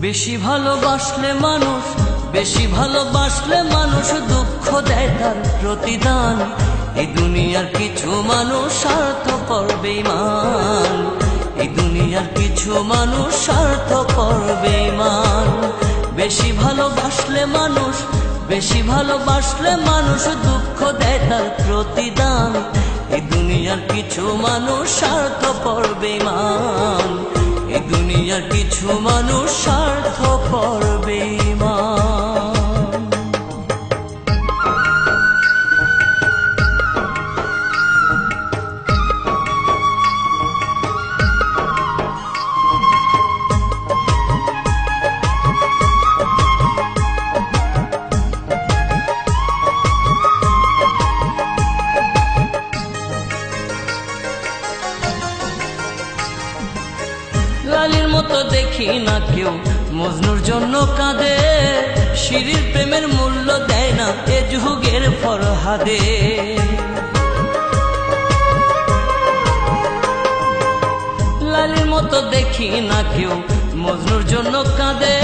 বেশি ভালোবাসলে মানুষ, বেশি ভালোবাসলে মানুষ দুঃখ দেয় তার প্রতিদান। এই দুনিয়ার কিছু মানুষ স্বার্থপর বেঈমান, এই দুনিয়ার কিছু মানুষ স্বার্থপর বেঈমান। বেশি ভালোবাসলে মানুষ, বেশি ভালোবাসলে মানুষ দুঃখ দেয় তার প্রতিদান। এই দুনিয়ার কিছু মানুষ স্বার্থপর বেঈমান, এই দুনিয়ার কিছু মানুষ স্বার্থপর বেঈমান। লালির মতো দেখি না কেউ মজনুর জন্য কাঁদে, শিরির প্রেমের মূল্য দেয় না এ যুগের ফরহাদে। লালির মতো দেখি না কেউ মজনুর জন্য কাঁদে,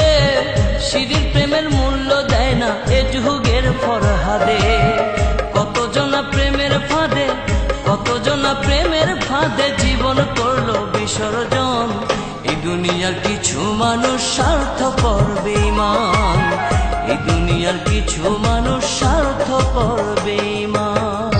শিরির প্রেমের মূল্য দেয় না এ যুগের ফরহাদে। কতজনা প্রেমের ফাঁদে, কতজনা প্রেমের ফাঁদে জীবন করলো বিসর্জন। এই দুনিয়ার কিছু মানুষ স্বার্থপর বেঈমান, এই দুনিয়ার কিছু মানুষ স্বার্থপর বেঈমান।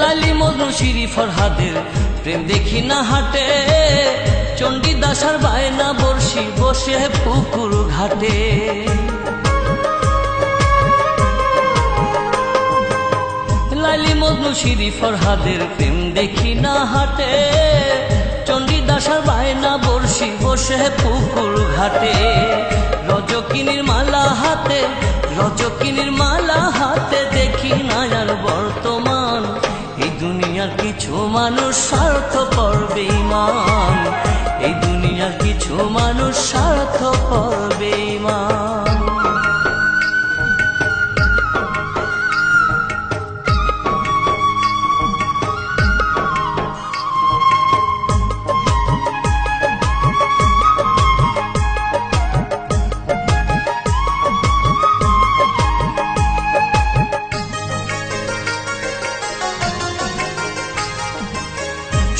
লালি মজনু শিরি ফরহাদের প্রেম দেখি না হাটে, চণ্ডীদাসার বায়না বর্ষি বসে পুকুর ঘাটে। লালি মজনু শিরি ফরহাদের প্রেম দেখি না হাটে, চণ্ডীদাসার বায়না বর্ষি বসে পুকুর ঘাটে। রজকিনীর মালা হাতে, রজকিনীর মালা হাতে দেখি না আর বর্তমান। এই দুনিয়ার কিছু মানুষ স্বার্থপর বেঈমান, এই দুনিয়ার কিছু মানুষ স্বার্থপর বেঈমান।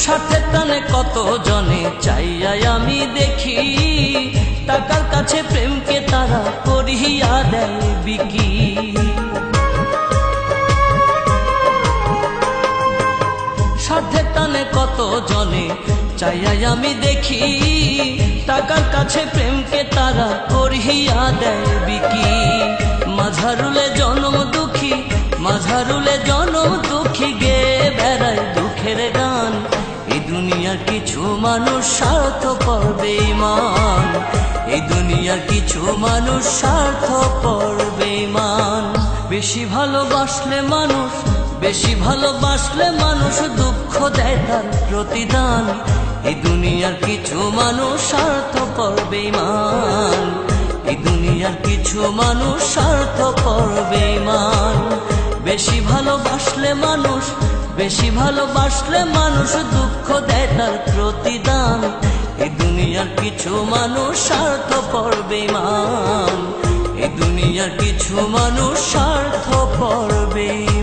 স্বার্থের টানে কত জনে চাইয়াই আমি দেখি, টাকার কাছে প্রেমকে তারা করিয়া দেয় বিকি। স্বার্থের টানে কত জনে চাইয়াই আমি দেখি, টাকার কাছে প্রেমকে তারা করিয়া দেয় বিকি। মাঝারুলে জনম দুঃখী, মাঝারুলে জনম দুঃখী গে বেড়ায় দুঃখের গান। এই দুনিয়ার কিছু মানুষ স্বার্থপর বেঈমান, এই দুনিয়ার কিছু মানুষ স্বার্থপর বেঈমান। বেশি ভালোবাসলে মানুষ, বেশি ভালোবাসলে মানুষ দুঃখ দেয় তার প্রতিদান। এই দুনিয়ার কিছু মানুষ স্বার্থপর বেঈমান, এই দুনিয়ার কিছু মানুষ স্বার্থপর বেঈমান। বেশি ভালোবাসলে মানুষ, বেশি ভালোবাসলে মানুষ দুঃখ দেয় তার প্রতিদান। এই দুনিয়ার কিছু মানুষ স্বার্থপর বেঈমান, এই দুনিয়ার কিছু মানুষ স্বার্থপর বেঈমান।